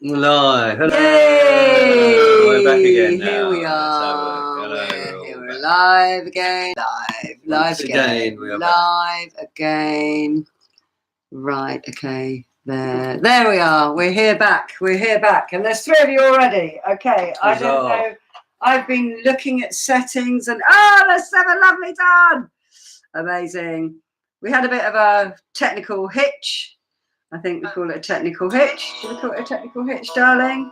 Live. Hello. Yay! We're back again now. Here we Let's have a look. are. Hello, We're live again. Live again. we are Live again. Right. Okay. There we are. We're here back. And there's 3 of you already. Okay. I don't know. I've been looking at settings and there's 7 lovely done. Amazing. We had a bit of a technical hitch. I think we call it a technical hitch. Should we call it a technical hitch, darling?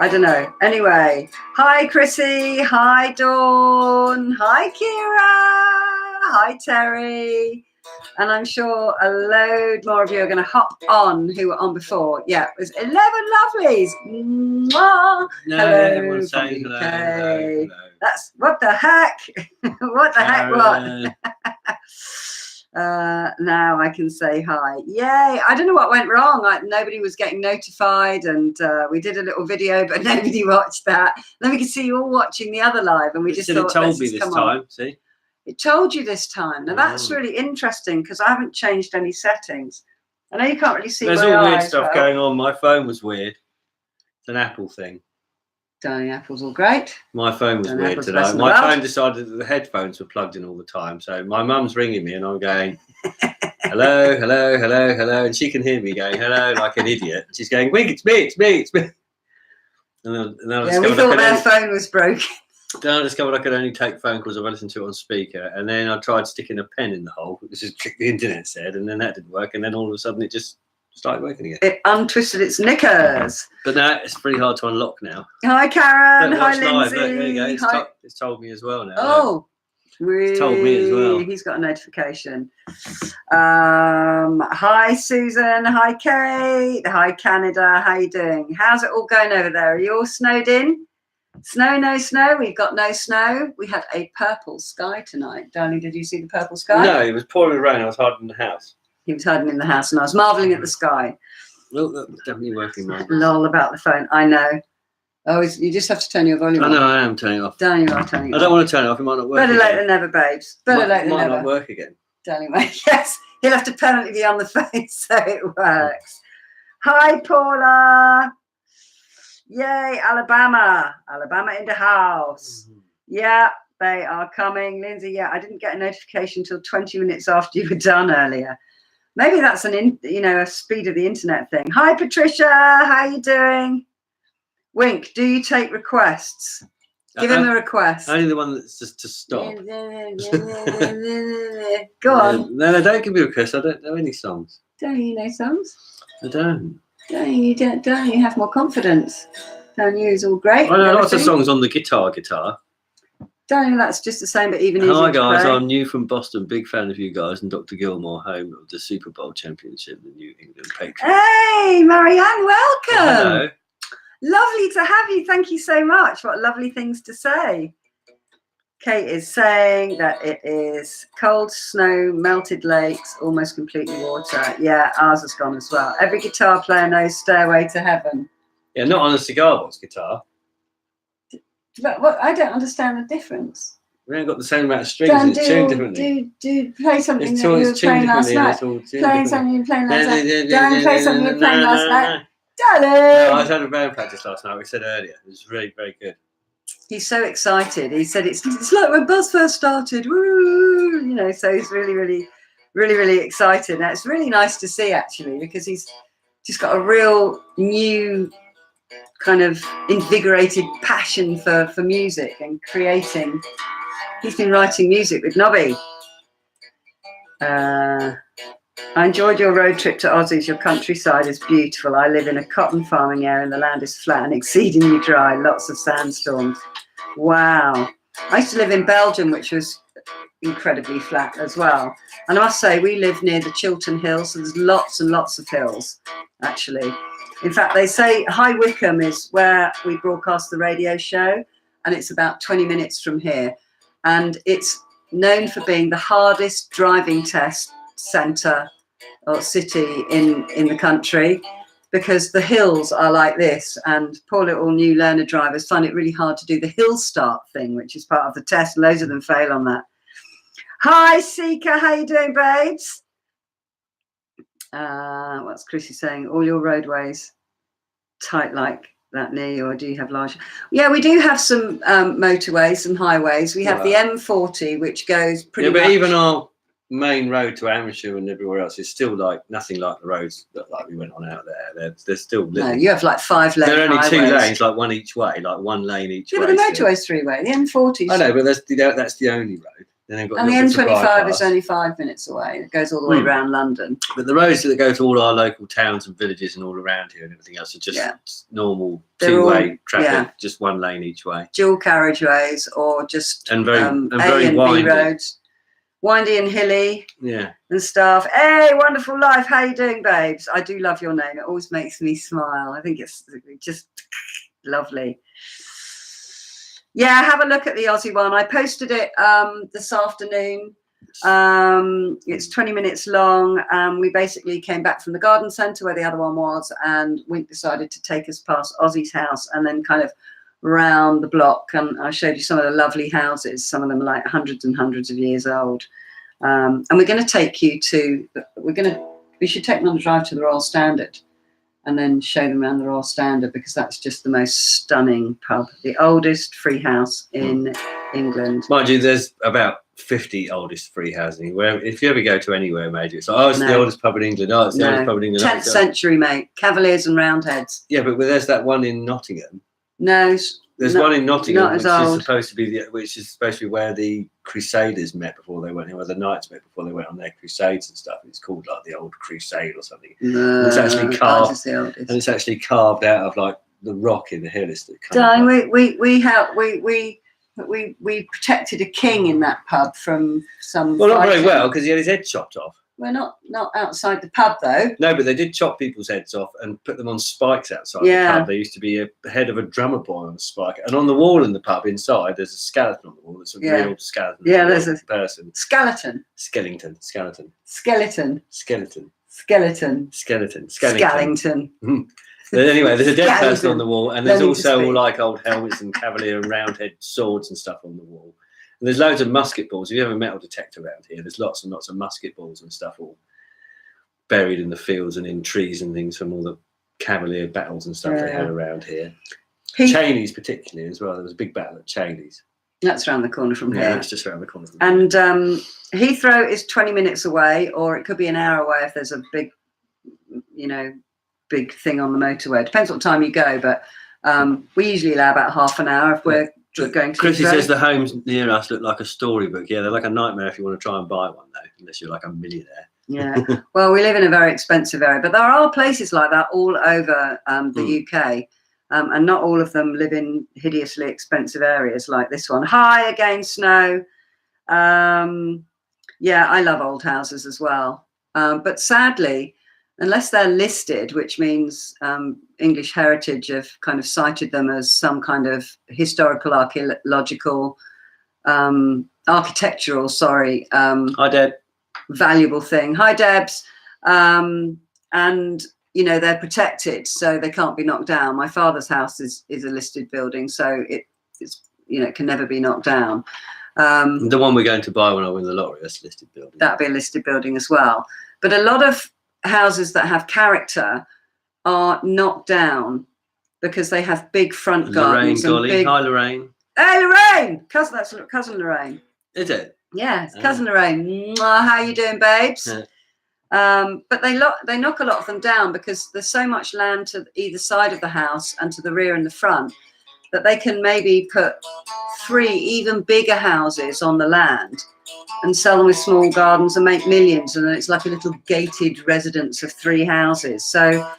I don't know. Anyway, hi Chrissy, hi Dawn, hi Kira, hi Terry, and I'm sure a load more of you are going to hop on who were on before. Yeah, it was 11 lovelies. Mwah. No, hello, everyone's saying hello. That's what the heck? What the heck? What? Now I can say hi. Yay. I don't know what went wrong. Nobody was getting notified, and we did a little video, but nobody watched that. Then we could see you all watching the other live, and we just thought, it told me this time. See, it told you this time. Now that's really interesting because I haven't changed any settings. I know you can't really see. There's all weird stuff going on. My phone was weird. It's an Apple thing. Darling, Apple's all great. My phone was weird today. My phone decided that the headphones were plugged in all the time. So my mum's ringing me and I'm going, hello, hello, hello, hello. And she can hear me going, hello, like an idiot. And she's going, Wink, it's me. And then we thought their phone was broken. Then I discovered I could only take phone calls if I listened to it on speaker. And then I tried sticking a pen in the hole, which is what the internet said. And then that didn't work. And then all of a sudden it just started working again. It untwisted its knickers. But now it's pretty hard to unlock now. Hi Karen. Hi Lindsay. Look, there you go. It's told me as well now. Oh, it's told me as well. He's got a notification. Hi Susan. Hi Kate. Hi Canada. How you doing? How's it all going over there? Are you all snowed in? Snow, no snow. We've got no snow. We had a purple sky tonight. Darling, did you see the purple sky? No, it was pouring rain. I was hiding in the house. He was hiding in the house and I was marvelling at the sky. Well, that was definitely working, man. Lol about the phone. I know. Oh, you just have to turn your volume off. I know, I am turning it off. Darling, you are turning it off. I don't want to turn it off. It might not work. Better late than never, babes. Better late than never. It might not work again. Darling, mate. Yes, he'll have to permanently be on the phone so it works. Hi, Paula. Yay, Alabama. Alabama in the house. Mm-hmm. Yeah, they are coming. Lindsay, yeah, I didn't get a notification until 20 minutes after you were done earlier. Maybe that's a speed of the internet thing. Hi, Patricia. How are you doing? Wink, do you take requests? Give him a request. Only the one that's just to stop. Go on. No, don't give me requests. I don't know any songs. Don't you know songs? I don't. Don't you have more confidence? Don't you? It's all great. I know lots of songs on the guitar. Darling, that's just the same, but even easier. Hi guys, I'm new from Boston. Big fan of you guys and Dr. Gilmore, home of the Super Bowl championship, the New England Patriots. Hey, Marianne, welcome. Hello. Lovely to have you. Thank you so much. What lovely things to say. Kate is saying that it is cold snow, melted lakes, almost completely water. Yeah, ours has gone as well. Every guitar player knows Stairway to Heaven. Yeah, not on a cigar box guitar. But what, I don't understand the difference. We haven't got the same amount of strings. It's tuned differently. Play something that you were playing last night. Playing something you were playing last night. Darling, play something you were playing last night. Darling! I was having a band practice last night. We said earlier. It was really, very good. He's so excited. He said it's like when Buzz first started. Woo! So he's really, really, really, really excited. Now, it's really nice to see, actually, because he's just got a real new kind of invigorated passion for music and creating. He's been writing music with Nobby. I enjoyed your road trip to Aussies. Your countryside is beautiful. I live in a cotton farming area and the land is flat and exceedingly dry. Lots of sandstorms. Wow. I used to live in Belgium, which was incredibly flat as well. And I must say, we live near the Chiltern Hills, so there's lots and lots of hills, actually. In fact, they say High Wycombe is where we broadcast the radio show, and it's about 20 minutes from here. And it's known for being the hardest driving test centre or city in the country, because the hills are like this, and poor little new learner drivers find it really hard to do the hill start thing, which is part of the test. Loads of them fail on that. Hi, Sika. How you doing, babes? What's Chrissy saying? All your roadways. tight like that near you, or do you have large? Yeah, we do have some motorways, some highways. We have the M40, which goes pretty much. But even our main road to Amersham and everywhere else is still like nothing like the roads that like we went on out there. They're still little. No, you have like 5 lanes. There are only highways. 2 lanes, like one each way, like 1 lane each way. Yeah, but the motorway's 3-way. The M40. I know, but that's the only road. Then they've got and the M25 is only 5 minutes away. It goes all the way around London. But the roads that go to all our local towns and villages and all around here and everything else are just normal 2-way traffic, just 1 lane each way. Dual carriageways or just and very and A and windy. B roads. Windy and hilly. Yeah. And stuff. Hey, wonderful life. How you doing, babes? I do love your name. It always makes me smile. I think it's just lovely. Yeah, have a look at the Aussie one. I posted it this afternoon. It's 20 minutes long. We basically came back from the garden centre where the other one was, and Wink decided to take us past Aussie's house and then kind of round the block. And I showed you some of the lovely houses. Some of them are like hundreds and hundreds of years old. And we're going to take you to. We should take them on the drive to the Royal Standard. And then show them around the Royal Standard, because that's just the most stunning pub, the oldest free house in England. Mind you, there's about 50 oldest free houses. Where if you ever go to anywhere major, it's like, it's the oldest pub in England. Oh, it's the oldest pub in England. 10th century, mate. Cavaliers and Roundheads. Yeah, but there's that one in Nottingham. No, there's one in Nottingham, which is supposed to be where the Crusaders met before they went, where the knights met before they went on their crusades and stuff. It's called like the Old Crusade or something. No, it's actually carved, and it's actually carved out of like the rock in the hills. We protected a king in that pub from some. Well, not very well, because he had his head chopped off. We're not outside the pub though. No, but they did chop people's heads off and put them on spikes outside the pub. There used to be a head of a drummer boy on a spike, and on the wall in the pub inside, there's a skeleton on the wall. It's a real skeleton. Yeah, there's a person. Skeleton. Skellington. Skeleton. Skeleton. Skeleton. Skeleton. Skellington. But anyway, there's a dead person on the wall, and there's also all like old helmets and Cavalier and Roundhead swords and stuff on the wall. And there's loads of musket balls. If you have a metal detector around here, there's lots and lots of musket balls and stuff all buried in the fields and in trees and things from all the Cavalier battles and stuff they had around here. Cheney's particularly as well. There was a big battle at Cheney's. That's around the corner from here. Yeah, that's just around the corner from here. And Heathrow is 20 minutes away, or it could be an hour away if there's a big, big thing on the motorway. It depends what time you go, but we usually allow about half an hour if we're going to. Chrissy says the homes near us look like a storybook. Yeah, they're like a nightmare if you want to try and buy one, though, unless you're like a millionaire. Yeah, well, we live in a very expensive area, but there are places like that all over the UK, and not all of them live in hideously expensive areas like this one. Hi again, Snow. Yeah, I love old houses as well, but sadly, unless they're listed, which means English Heritage have kind of cited them as some kind of historical, archaeological, architectural, Hi, Deb. Valuable thing. Hi, Debs. And, they're protected, so they can't be knocked down. My father's house is a listed building, so it's it can never be knocked down. The one we're going to buy when I win the lottery, that's a listed building. That'd be a listed building as well. But a lot of houses that have character are knocked down because they have big front gardens. Hi, Lorraine. Hey, Lorraine! That's cousin Lorraine. Is it? Yeah, it's cousin Lorraine. Mwah, how you doing, babes? Yeah. But they knock a lot of them down because there's so much land to either side of the house and to the rear and the front that they can maybe put 3 even bigger houses on the land and sell them with small gardens and make millions, and then it's like a little gated residence of 3 houses. So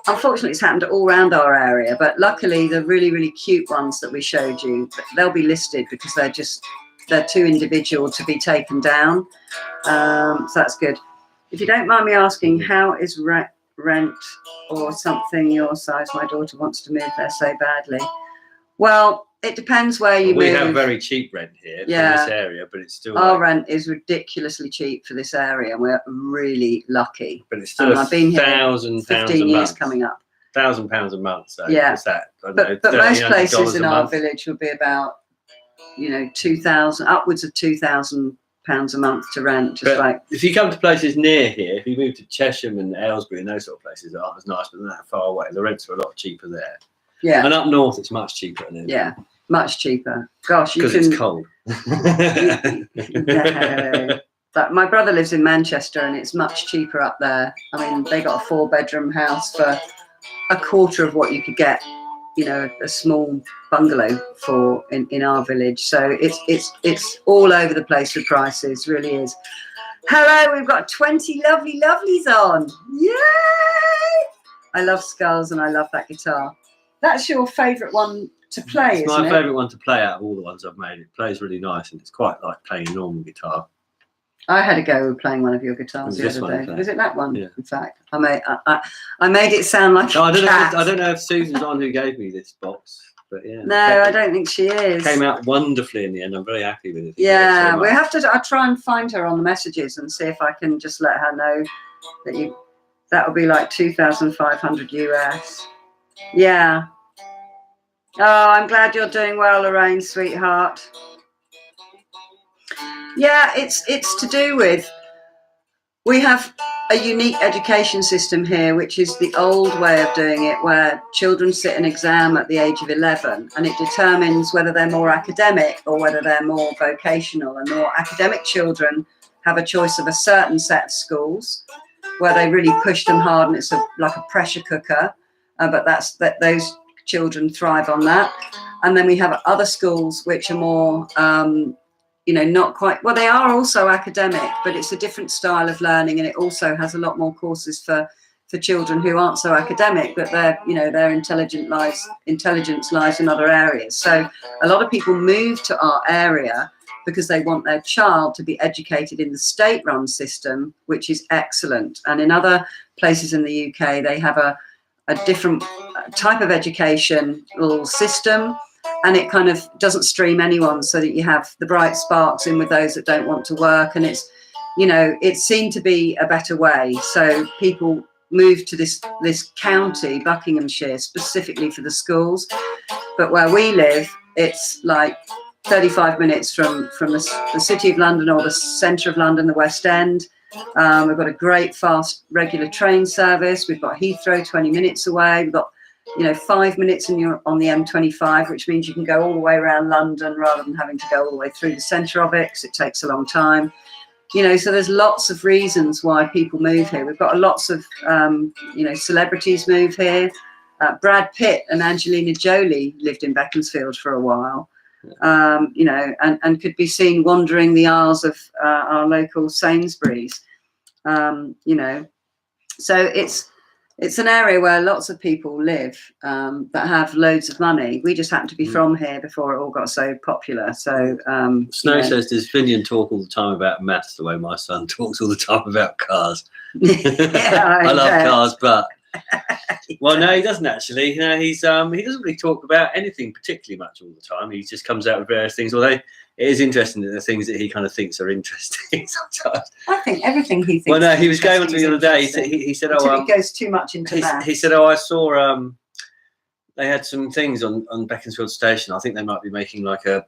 unfortunately it's happened all around our area, but luckily the really, really cute ones that we showed you, they'll be listed because they're too individual to be taken down. So that's good. If you don't mind me asking, how is rent or something your size? My daughter wants to move there so badly. Well, it depends where you move. We have very cheap rent here in this area, but it's still... Our rent is ridiculolously cheap for this area, and we're really lucky. But it's still I've been here £1,000 15 years coming up. £1,000 a month, so what's that? But most places in our village would be about, 2,000, upwards of 2,000 a month to rent. Just but like if you come to places near here, if you move to Chesham and Aylesbury and those sort of places that aren't as nice, but they're not that far away, the rents are a lot cheaper there. Yeah. And up north, it's much cheaper. Yeah, much cheaper. Gosh, because it's cold. No. But my brother lives in Manchester, and it's much cheaper up there. I mean, they got a 4-bedroom house for a quarter of what you could get, you know, a small bungalow for in our village. So it's all over the place with prices, really is. Hello, we've got 20 lovely lovelies on. Yay! I love skulls and I love that guitar. That's your favourite one to play, It's isn't my it? favourite one to play out of all the ones I've made. It plays really nice, and it's quite like playing a normal guitar. I had a go with playing one of your guitars the other day. Was it that one? Yeah. In fact, I made it sound like No, a cat. I don't know if Susan's on who gave me this box, but yeah. No, I don't think she is. Came out wonderfully in the end. I'm very happy with it. Yeah, we have to. I'll try and find her on the messages and see if I can just let her know that that would be like 2,500 US. Yeah. Oh, I'm glad you're doing well, Lorraine, sweetheart. Yeah, it's to do with, we have a unique education system here, which is the old way of doing it, where children sit an exam at the age of 11 and it determines whether they're more academic or whether they're more vocational. And the more academic children have a choice of a certain set of schools where they really push them hard, and it's like a pressure cooker, but those children thrive on that. And then we have other schools which are more not quite, well, they are also academic, but it's a different style of learning, and it also has a lot more courses for children who aren't so academic, but their intelligence lies in other areas. So a lot of people move to our area because they want their child to be educated in the state-run system, which is excellent. And in other places in the UK, they have a different type of educational system, and it kind of doesn't stream anyone, so that you have the bright sparks in with those that don't want to work. And it's seen to be a better way. So people move to this county, Buckinghamshire, specifically for the schools. But where we live, it's like 35 minutes from the City of London or the centre of London, the West End. We've got a great fast regular train service. We've got Heathrow 20 minutes away. We've got 5 minutes and you're on the M25, which means you can go all the way around London rather than having to go all the way through the centre of it, because it takes a long time. So there's lots of reasons why people move here. We've got lots of celebrities move here. Brad Pitt and Angelina Jolie lived in Beaconsfield for a while. And could be seen wandering the aisles of our local Sainsbury's. So it's an area where lots of people live that have loads of money. We just happened to be from here before it all got so popular. So Snow says, does Finian talk all the time about maths the way my son talks all the time about cars? Yeah, I love cars, but well, no, he doesn't actually. He doesn't really talk about anything particularly much all the time. He just comes out with various things. Although it is interesting that the things that he kind of thinks are interesting sometimes. I think everything he thinks. Well, no, he was going on to me the other day. He said, "Oh, it goes too much into that." He said, "Oh, I saw they had some things on Beaconsfield Station. I think they might be making like a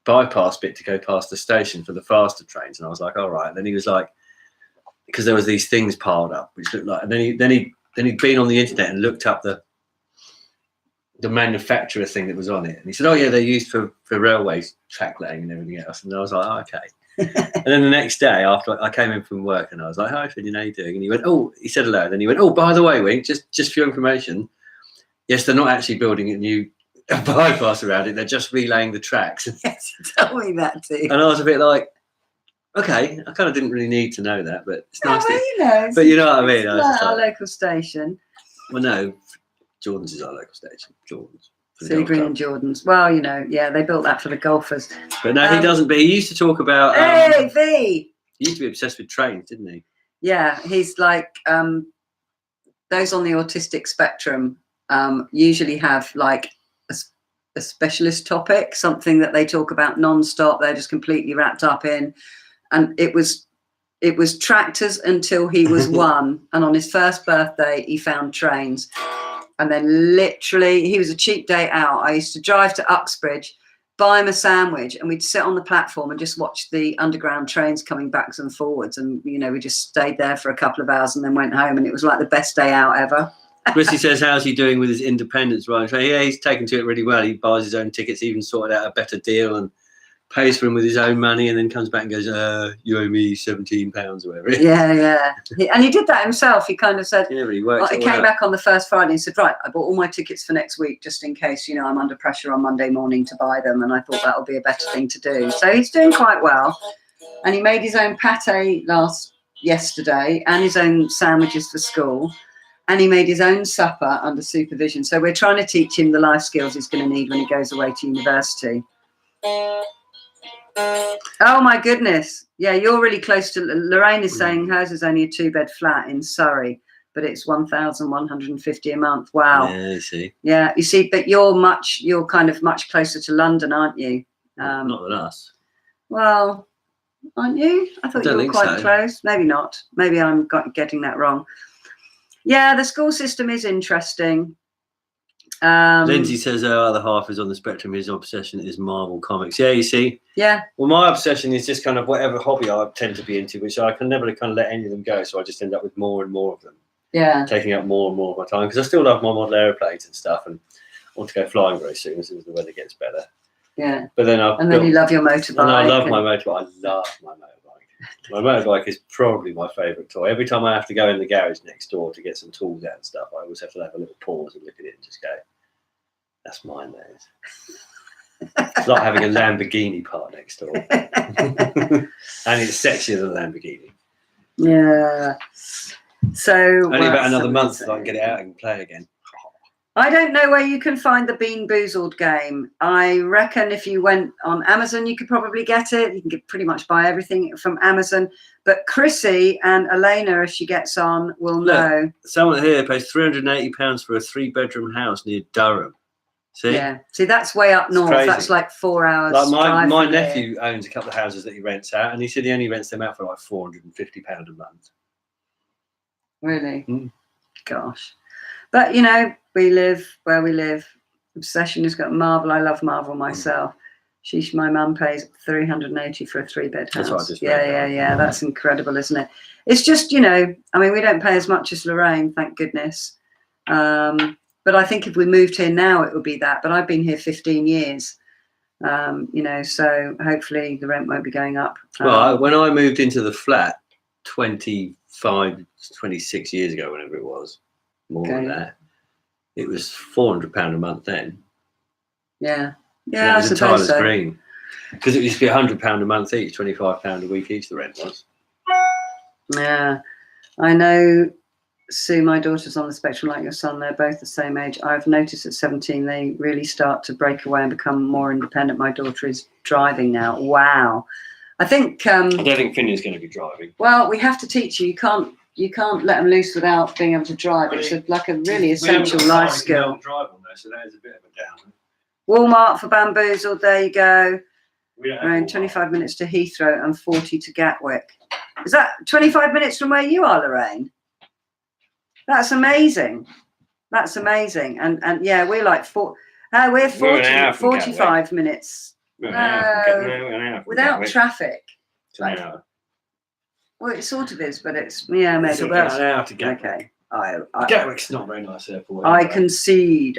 bypass bit to go past the station for the faster trains." And I was like, "All right." And then he was like, because there was these things piled up, which looked like, and then he'd been on the internet and looked up the manufacturer thing that was on it, and he said, "Oh yeah, they're used for railways, track laying and everything else." And I was like, "Oh, okay." And then the next day, after I came in from work, and I was like, "Hi, Finn, how are you doing?" And he went, "Oh," he said hello. And then he went, "Oh, by the way, Wink, just for your information, yes, they're not actually building a new bypass around it. They're just relaying the tracks." Yes, tell me that too. And I was a bit like, okay, I kind of didn't really need to know that, but it's nice. But you know what I mean? Our local station. Well, no, Jordan's is our local station. Jordan's. Sea Green and Jordan's. Well, yeah, they built that for the golfers. But no, he doesn't. But he used to talk about. Hey, V! He used to be obsessed with trains, didn't he? Yeah, he's like those on the autistic spectrum usually have like a specialist topic, something that they talk about non-stop. They're just completely wrapped up in. And it was tractors until he was 1. And on his first birthday, he found trains. And then literally, he was a cheap day out. I used to drive to Uxbridge buy him a sandwich, and we'd sit on the platform and just watch the underground trains coming backwards and forwards. And, you know, we just stayed there for a couple of hours and then went home, and it was like the best day out ever. Chrissy says, how's he doing with his independence? Right? So, yeah, he's taken to it really well. He buys his own tickets, even sorted out a better deal and pays for him with his own money, and then comes back and goes, you owe me £17 or whatever. Yeah. And he did that himself. He kind of said, yeah, but he works. He came back on the first Friday and said, right, I bought all my tickets for next week just in case, you know, I'm under pressure on Monday morning to buy them. And I thought that would be a better thing to do. So he's doing quite well. And he made his own pate yesterday and his own sandwiches for school. And he made his own supper under supervision. So we're trying to teach him the life skills he's going to need when he goes away to university. Oh my goodness. Yeah, you're really close to Lorraine is saying hers is only a 2-bed flat in Surrey, but it's 1,150 a month. Wow. Yeah, you see. Yeah, you see, but you're kind of much closer to London, aren't you? Not than us. Well, aren't you? I thought you were quite close. Maybe not. Maybe I'm getting that wrong. Yeah, the school system is interesting. Lindsay says her other half is on the spectrum. His obsession is Marvel comics. Yeah, you see. Yeah. Well, my obsession is just kind of whatever hobby I tend to be into, which I can never kind of let any of them go. So I just end up with more and more of them. Yeah. Taking up more and more of my time because I still love my model aeroplanes and stuff, and I want to go flying very soon as the weather gets better. Yeah. But then you love your motorbike. And I love my motorbike. I love my motorbike. My motorbike is probably my favourite toy. Every time I have to go in the garage next door to get some tools out and stuff, I always have to have a little pause and look at it and just go, that's mine, that is. It's like having a Lamborghini part next door. And it's sexier than a Lamborghini. Yeah. So only about another month so I can get it out and play again. I don't know where you can find the Bean Boozled game. I reckon if you went on Amazon, you could probably get it. You can pretty much buy everything from Amazon. But Chrissy and Elena, if she gets on, will know. Someone here pays £380 for a 3-bedroom house near Durham. See? Yeah. See, that's way up north. Crazy. That's like 4 hours. Like my nephew owns a couple of houses that he rents out, and he said he only rents them out for like £450 a month. Really? Gosh. But, you know, we live where we live. Obsession has got Marvel. I love Marvel myself. My mum pays $380 for a 3-bed house. That's what I just Yeah. That's incredible, isn't it? It's just, you know, I mean, we don't pay as much as Lorraine, thank goodness. But I think if we moved here now, it would be that. But I've been here 15 years, you know, so hopefully the rent won't be going up. Well, when I moved into the flat 26 years ago, whenever it was, more than that, it was £400 a month then. Yeah, I suppose so. Green, because it used to be £100 a month each, £25 a week each. The rent was. Yeah, I know. Sue, my daughter's on the spectrum like your son. They're both the same age. I've noticed at 17 they really start to break away and become more independent. My daughter is driving now. Wow. I think I don't think Finney's going to be driving. Well, we have to teach you. You can't let them loose without being able to drive. It's like a really essential life skill. Drive on there, so that is a bit of a down. Walmart for Bamboozled. There you go. Around 25 minutes to Heathrow and 40 to Gatwick. Is that 25 minutes from where you are, Lorraine? That's amazing. That's amazing. And yeah, we're like we're 45 minutes. Without traffic. Like, well, it sort of is, but it's maybe it's about an hour to Gatwick. Okay. Gatwick's not a very nice airport. I concede.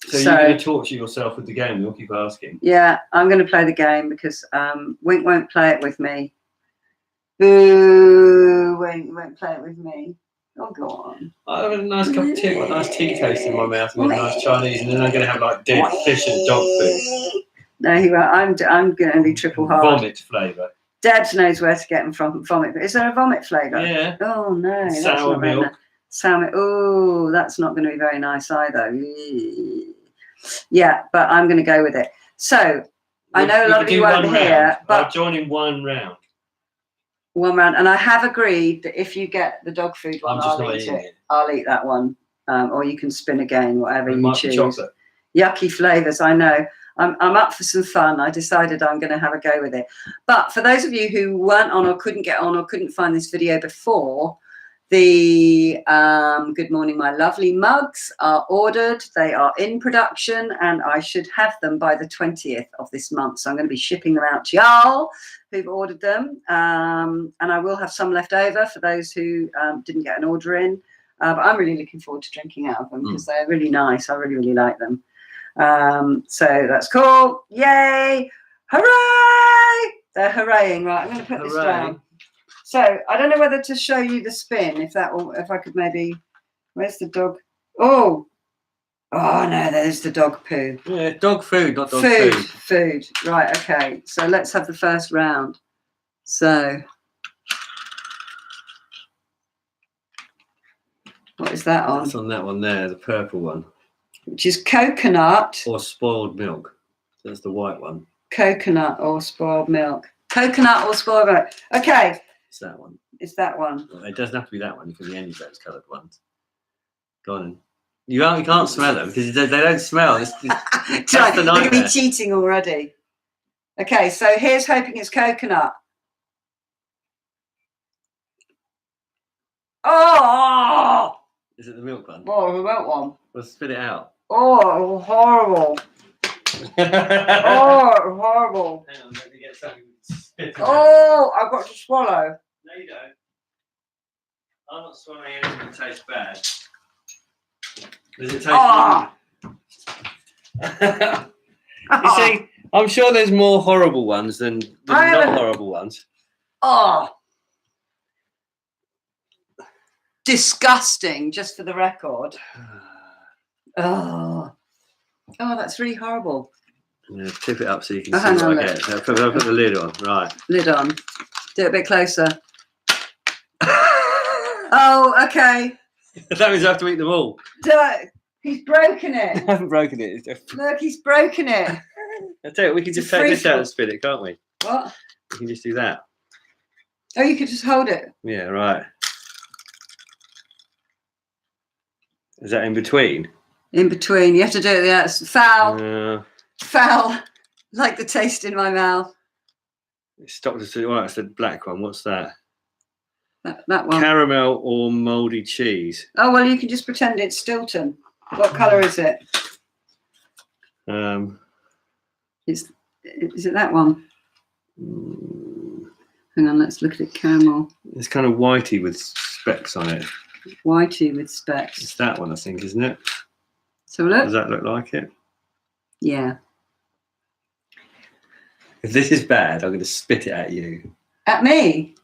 So you're going to torture yourself with the game? You'll keep asking. Yeah, I'm going to play the game because Wink won't play it with me. Boo! Won't play it with me. Oh, go on. I have a nice cup of tea, a nice tea taste in my mouth, and a nice Chinese, and then I'm going to have like dead fish and dog food. No, he won't. I'm going to be triple hard. Vomit flavour. Dad knows where to get them from. Vomit. Is there a vomit flavour? Yeah. Oh no. Sour milk. Sour milk. Oh, that's not going to be very nice either. Yeah, but I'm going to go with it. So I know a lot of you won't hear, but I'll join in one round. One round, and I have agreed that if you get the dog food one, I'll eat it. I'll eat that one, or you can spin again, whatever you choose. Chocolate. Yucky flavours, I know. I'm up for some fun. I decided I'm going to have a go with it. But for those of you who weren't on or couldn't get on or couldn't find this video before, The Good Morning My Lovely mugs are ordered. They are in production, and I should have them by the 20th of this month. So I'm going to be shipping them out to y'all who've ordered them. And I will have some left over for those who didn't get an order in. But I'm really looking forward to drinking out of them because they're really nice. I really, really like them. So that's cool. Yay! Hooray! They're hurraying. Right, I'm going to put this down. So I don't know whether to show you the spin, if I could maybe. Where's the dog? Oh no, there's the dog poo. Yeah, dog food, not dog food. Food. Right, okay. So let's have the first round. So what is that on? That's on that one there, the purple one. Which is coconut. Or spoiled milk. That's the white one. Coconut or spoiled milk. Coconut or spoiled milk. Okay. It's that one. It's that one. Well, it doesn't have to be that one. It can be any of those coloured ones. Go on. You can't smell them because they don't smell. That's the nightmare. Look at me cheating already. Okay, so here's hoping it's coconut. Oh! Is it the milk one? Oh, the milk one. Well, spit it out. Oh, horrible. Oh, horrible. Hang on, let me get something to spit Oh, I've got to swallow. No, you don't. I'm not swallowing anything that tastes bad. Does it taste You see, I'm sure there's more horrible ones than not horrible ones. Oh. Disgusting, just for the record. Oh, that's really horrible. Yeah, tip it up so you can see what I get. So I'll put the lid on. Right. Lid on. Do it a bit closer. Oh, okay. That means I have to eat them all. He's broken it. I haven't broken it. Look, he's broken it. I tell you, we can just take this out and spin it, can't we? What? We can just do that. Oh, you could just hold it. Yeah, right. Is that in between? In between. You have to do it. Yeah, it's foul. Foul. Like the taste in my mouth. Stop to see. Well, it's the black one. What's that? That one. Caramel or mouldy cheese. Oh, well, you can just pretend it's Stilton. What colour is it? Is it that one? Hang on, let's look at it. Caramel. It's kind of whitey with specks on it. Whitey with specks. It's that one, I think, isn't it? So look. Does that look like it? Yeah. If this is bad, I'm going to spit it at you. At me?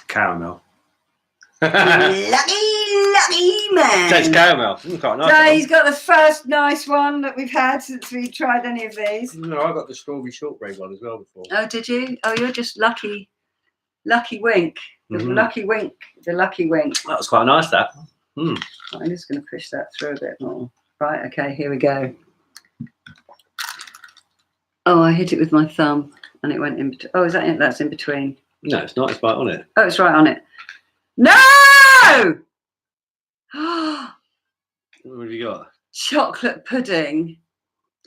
Caramel. Lucky man. Tastes caramel. Quite nice. So he's got the first nice one that we've had since we tried any of these. No, I got the strawberry shortbread one as well before. Oh, did you? Oh, you're just lucky. Lucky wink. The lucky wink. The lucky wink. That was quite nice, that. I'm just going to push that through a bit more. Right, okay, here we go. Oh, I hit it with my thumb and it went in between. Oh, is that it? That's in between. No, it's not. It's right on it. Oh, it's right on it. No! What have you got? Chocolate pudding.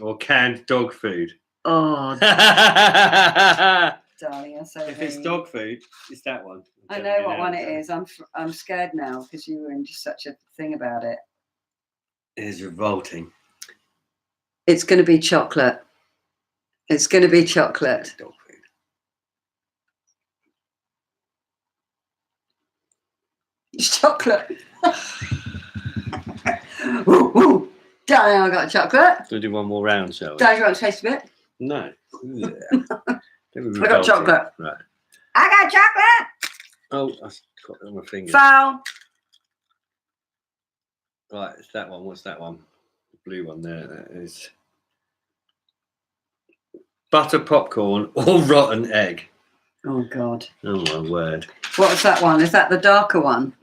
Or canned dog food. Oh, darling, I'm so If it's dog food, it's that one. I know what one it is. I'm scared now because you were in just such a thing about it. It is revolting. It's going to be chocolate. It's going to be chocolate. Dog food. It's chocolate. Ooh, ooh. Darling, I got chocolate. We'll do one more round, shall we? Darling, you want to taste a bit? No. I got chocolate. Right. I got chocolate. Oh, I've got it on my finger. Foul. Right, it's that one. What's that one? The blue one there. That is butter popcorn or rotten egg. Oh, God. Oh, my word. What's that one? Is that the darker one?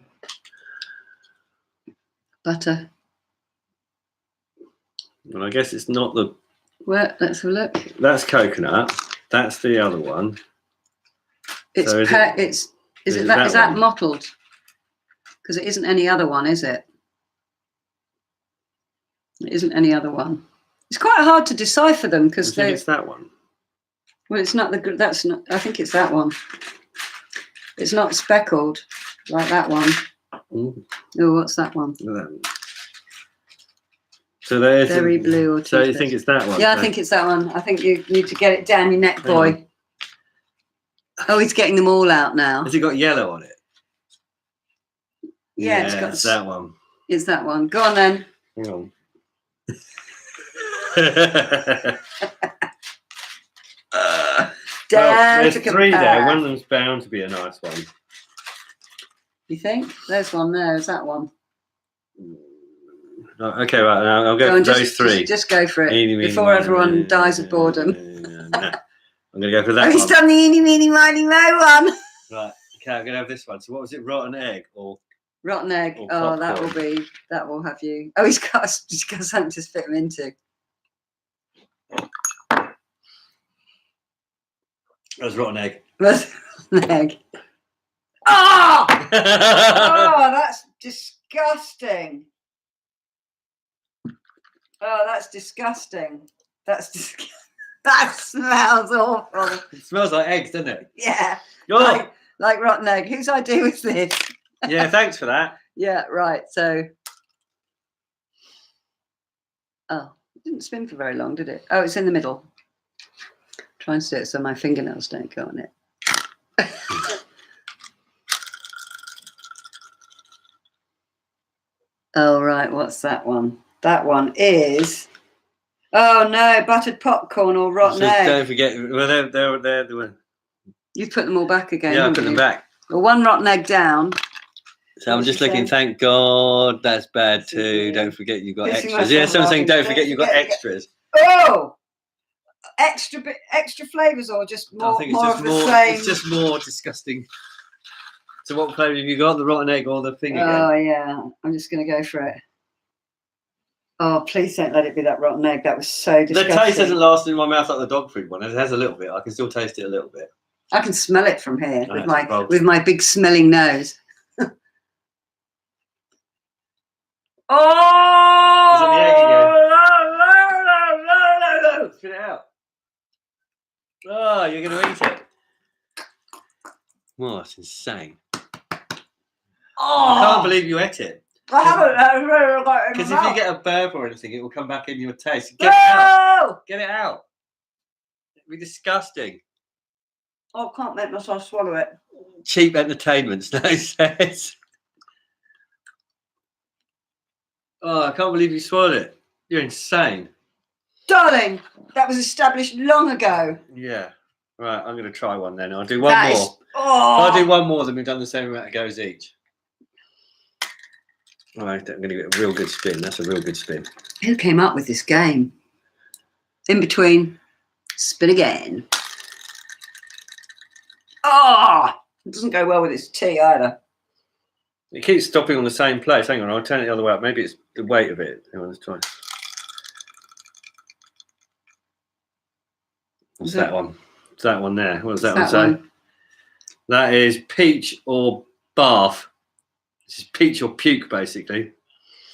Butter. Well, I guess it's not the... Well, let's have a look. That's coconut. That's the other one. It's So is that mottled? Because it isn't any other one, is it? It isn't any other one. It's quite hard to decipher them because it's that one. Well, it's not the. That's not. I think it's that one. It's not speckled like that one. Mm. Oh, what's that one? So there's Berry blue or so you think it's that one? Yeah, I think it's that one. I think you need to get it down your neck, boy. Oh, he's getting them all out now. Has it got yellow on it? Yeah, it's that one. It's that one. Go on then. Hang on. There's three there. One of them's bound to be a nice one. You think? There's one there. Is that one? Okay, right. Now I'll go for those three. Just go for it before everyone dies of boredom. No, I'm going to go for that one. He's done the eeny, meeny, miny, mo one. Right. Okay, I'm going to have this one. So what was it? Rotten egg or? Rotten egg. Or oh, that will have you. Oh, he's got something to fit him into. That was rotten egg. Rotten egg. Oh! Oh, that's disgusting. Oh, that's disgusting. That smells awful. It smells like eggs, doesn't it? Yeah. Oh! Like rotten egg. Whose idea was this? Yeah, thanks for that. Yeah, right. So, oh, it didn't spin for very long, did it? Oh, it's in the middle. Try and do it so my fingernails don't go on it. Oh, right. What's that one? That one is. Oh no, buttered popcorn or rotten egg. Don't forget. Well, they're the one. You've put them all back again. Yeah, I put them back. Well, one rotten egg down. So I'm just looking. Thank God, that's bad too. Yeah. Don't forget you got extras. Yeah, someone's saying don't forget you got extras. Oh, extra flavors or just more? I think it's just more. Same. It's just more disgusting. So what flavour have you got? The rotten egg or the thing again? Oh yeah, I'm just going to go for it. Oh, please don't let it be that rotten egg. That was so disgusting. The taste hasn't lasted in my mouth like the dog food one. It has a little bit. I can still taste it a little bit. I can smell it from here with my big smelling nose. Oh! Is it the egg again? No. Spit it out. Oh, you're going to eat it. Oh, it's insane. Oh! I can't believe you ate it. I haven't. Because if you get a burp or anything, it will come back in your taste. Get it out. Get it out. It'll be disgusting. Oh, I can't make myself swallow it. Cheap entertainment, Snow says. Oh, I can't believe you swallowed it. You're insane. Darling, that was established long ago. Yeah. Right, I'm going to try one then. I'll do one more. I'll do one more, then we've done the same amount of goes each. All right, I'm going to get a real good spin. That's a real good spin. Who came up with this game? In between, spin again. Oh, it doesn't go well with its tea either. It keeps stopping on the same place. Hang on, I'll turn it the other way up. Maybe it's the weight of it. Hang on, let's try. What's that one? It's that one there. What does that one say? That is peach or bath. This is peach or puke, basically.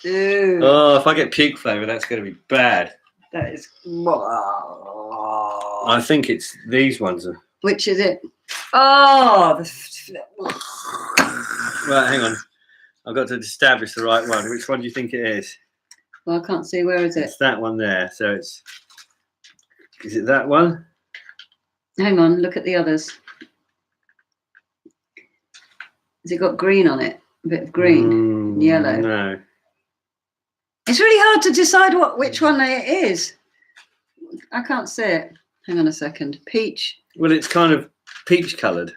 Ew. Oh, if I get puke flavour, that's going to be bad. That is. I think it's these ones. Which is it? Oh, right, hang on. I've got to establish the right one. Which one do you think it is? Well, I can't see. Where is it? It's that one there. So it's. Is it that one? Hang on. Look at the others. Has it got green on it? A bit of green, yellow. No. It's really hard to decide which one it is. I can't see it. Hang on a second. Peach. Well, it's kind of peach coloured. Do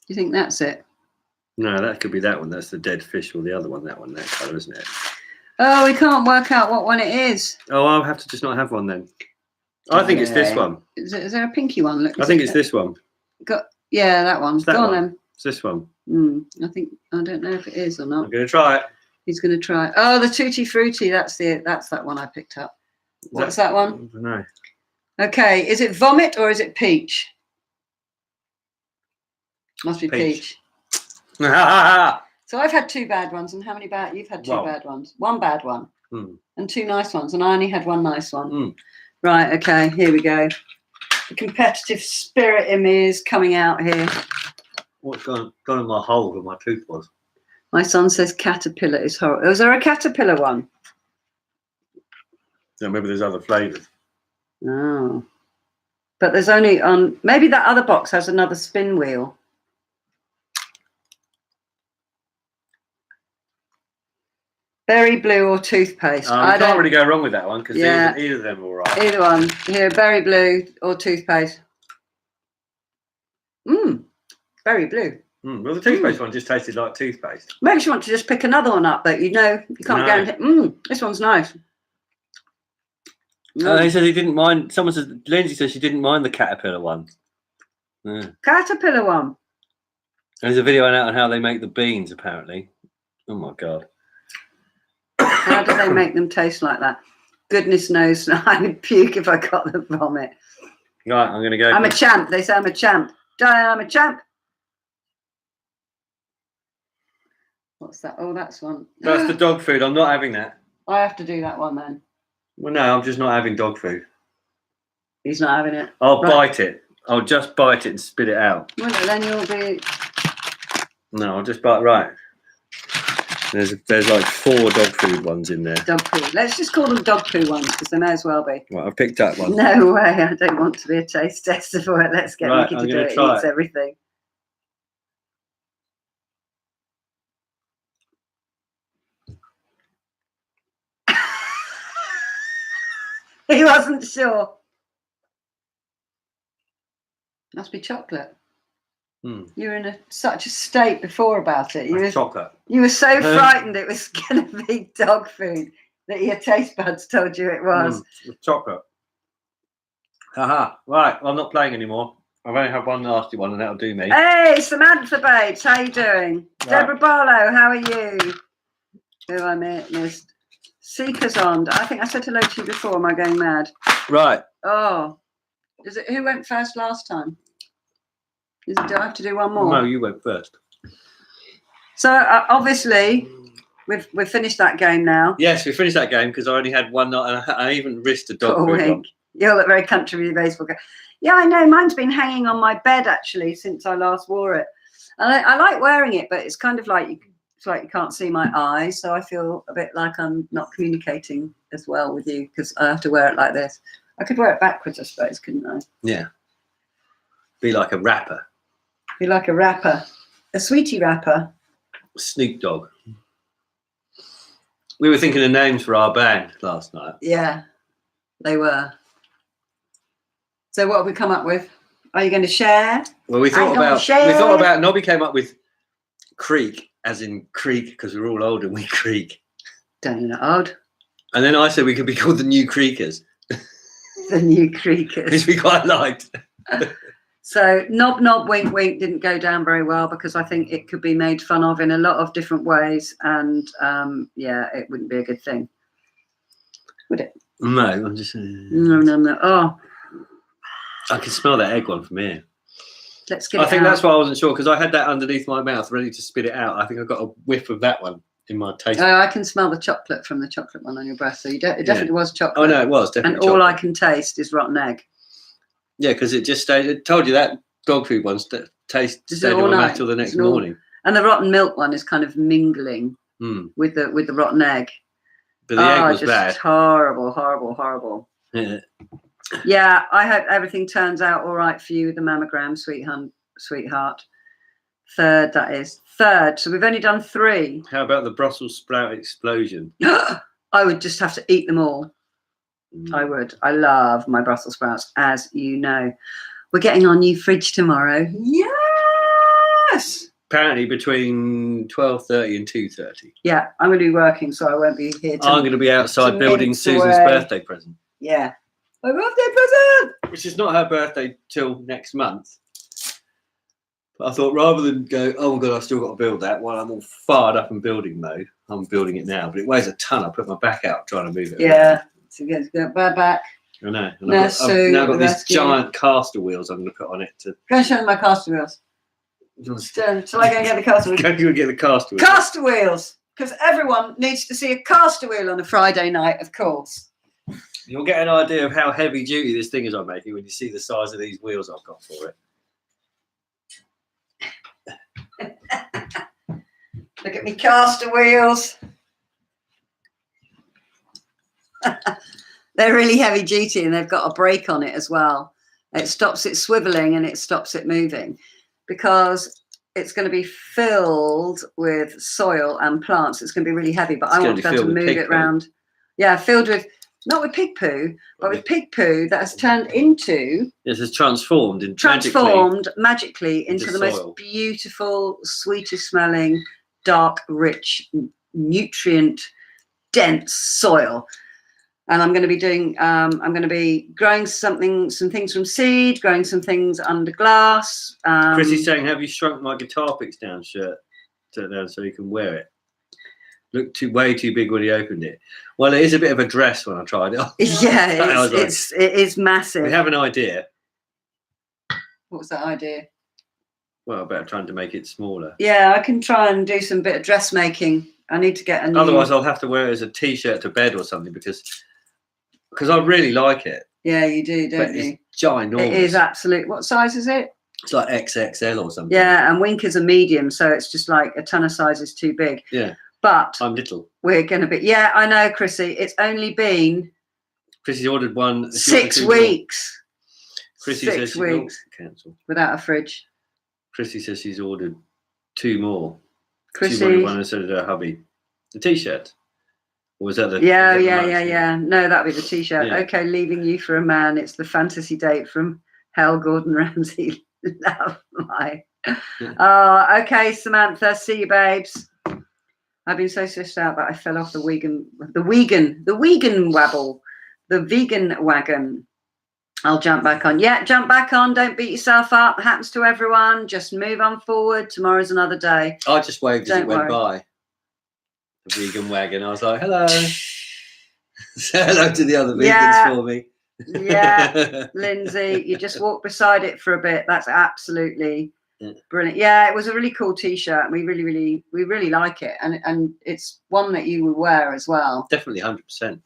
you think that's it? No, that could be that one. That's the dead fish, or the other one. That one, that colour, isn't it? Oh, we can't work out what one it is. Oh, I'll have to just not have one then. I think it's this one. Is there a pinky one? Look, I think it's this one. Yeah, that one. Go on then. It's this one. I don't know if it is or not. I'm going to try it. He's going to try. Oh, the Tutti Frutti. That's that one I picked up. What's that one? I don't know. Okay, is it vomit or is it peach? Must be peach. So I've had two bad ones, and how many bad? You've had two bad ones. One bad one, and two nice ones, and I only had one nice one. Right. Okay. Here we go. The competitive spirit in me is coming out here. What's gone in my hole where my tooth was? My son says caterpillar is horrible. Was there a caterpillar one? Yeah, maybe there's other flavours. Oh. But there's only on... Maybe that other box has another spin wheel. Berry blue or toothpaste? I can't really go wrong with that one because either of them are all right. Either one. Here, berry blue or toothpaste. Berry blue. Well, the toothpaste one just tasted like toothpaste. Makes you want to just pick another one up, but you know you can't guarantee. This one's nice. He said he didn't mind. Someone says Lindsay says she didn't mind the caterpillar one. Yeah. Caterpillar one. And there's a video out on how they make the beans. Apparently, oh my god. How do they make them taste like that? Goodness knows, I would puke if I got the vomit. Right, I'm going to go. I'm a champ. They say I'm a champ. Diane, I'm a champ. What's that? Oh, that's one. That's the dog food. I'm not having that. I have to do that one then. Well, no, I'm just not having dog food. He's not having it. I'll bite it. I'll just bite it and spit it out. Well, then you'll be... No, I'll just bite. Right. There's like 4 dog food ones in there. Dog poo. Let's just call them dog poo ones because they may as well be. Well, I picked up one. No way. I don't want to be a taste tester for it. Let's get Mickey to do it. He eats everything. He wasn't sure. Must be chocolate. You were in such a state before about it. Chocolate. You were so frightened it was going to be dog food that your taste buds told you it was. Chocolate. Haha. Right, well, I'm not playing anymore. I've only had one nasty one and that'll do me. Hey, Samantha Bates, how you doing? Right. Deborah Barlow, how are you? Who I missed? Seekers on. I think I said hello to you before. Am I going mad? Right. Oh. Is it who went first last time? Do I have to do one more? No, you went first. So obviously we've finished that game now. Yes, we finished that game because I only had one night and I even risked a dog food one. You look very country with your baseball game. Yeah, I know. Mine's been hanging on my bed actually since I last wore it. And I like wearing it, but it's kind of like it's like you can't see my eyes, so I feel a bit like I'm not communicating as well with you because I have to wear it like this. I could wear it backwards, I suppose, couldn't I? Yeah. Be like a rapper. Be like a rapper. A sweetie rapper. Snoop Dogg. We were thinking of names for our band last night. Yeah, they were. So what have we come up with? Are you going to share? Well, we thought about Nobby came up with Creek, as in Creek, because we're all old and we creak. Don't you know odd? And then I said we could be called the New Creakers. The New Creakers. Which we quite liked. So Knob Knob Wink Wink didn't go down very well because I think it could be made fun of in a lot of different ways, and yeah, it wouldn't be a good thing, would it? No, I'm just saying. No. Oh, I can smell that egg one from here. Let's get it out. I think that's why I wasn't sure because I had that underneath my mouth ready to spit it out. I think I got a whiff of that one in my taste. Oh, I can smell the chocolate from the chocolate one on your breath. So it definitely was chocolate. Oh no, it was definitely. And all I can taste is rotten egg. Yeah, because it just stayed. It told you that dog food one stayed in my mouth till the next morning. And the rotten milk one is kind of mingling with the rotten egg. But the egg was just bad. Horrible. Yeah, I hope everything turns out all right for you with the mammogram, sweetheart. Third, that is. Third. So we've only done 3. How about the Brussels sprout explosion? I would just have to eat them all. I would. I love my Brussels sprouts, as you know. We're getting our new fridge tomorrow. Yes! Apparently between 12:30 and 2:30. Yeah, I'm going to be working, so I won't be here. I'm going to be outside building Susan's birthday present. Yeah. My birthday present! Which is not her birthday till next month. But I thought rather than go, oh my God, I've still got to build that while I'm all fired up in building mode. I'm building it now, but it weighs a ton. I put my back out trying to move it. Yeah. So you get back. I know. And I've now got these giant caster wheels I'm going to put on it. Go and show me my caster wheels. Shall I go and get the caster wheels? Go and get the caster wheels. Caster wheels! Because everyone needs to see a caster wheel on a Friday night, of course. You'll get an idea of how heavy duty this thing is I'm making when you see the size of these wheels I've got for it. Look at me caster wheels. They're really heavy duty and they've got a brake on it as well. It stops it swiveling and it stops it moving because it's going to be filled with soil and plants. It's going to be really heavy, but I want to be able to move it around. Yeah, filled with, not with pig poo, but with pig poo that has turned into... Yes, it's transformed magically into the most beautiful, sweetest smelling, dark, rich, nutrient dense soil. And I'm going to be doing, I'm going to be growing some things from seed, growing some things under glass. Chrissy's saying, have you shrunk my guitar picks down shirt down so you can wear it? Looked way too big when he opened it. Well, it is a bit of a dress when I tried it. Yeah, it is massive. We have an idea. What was that idea? Well, about trying to make it smaller. Yeah, I can try and do some bit of dressmaking. I need to get a new... Otherwise, I'll have to wear it as a T-shirt to bed or something because I really like it. Yeah, you do, don't you? It's ginormous. It is absolute. What size is it? It's like XXL or something. Yeah, and Winker's a medium, so it's just like a ton of sizes too big. Yeah. But I'm little. We're going to be... Yeah, I know, Chrissy. It's only been... Chrissy's ordered one... 6 weeks. Chrissy 6 says she weeks. Cancel. Without a fridge. Chrissy says she's ordered 2 more. Chrissy... She wanted one instead of her hubby. The T-shirt. Or was that the... Yeah. No, that'd be the T-shirt. Yeah. Okay, leaving you for a man. It's the fantasy date from Hell Gordon Ramsay. Love my... Oh, okay, Samantha. See you, babes. I've been so stressed out that I fell off the vegan wagon. I'll jump back on. Yeah, jump back on. Don't beat yourself up. It happens to everyone. Just move on forward. Tomorrow's another day. I just waved as it went by. The vegan wagon. I was like, hello. Say hello to the other vegans for me. Yeah, Lindsay, you just walk beside it for a bit. That's absolutely brilliant. Yeah, it was a really cool T-shirt, and we really like it, and it's one that you would wear as well. Definitely, 100%.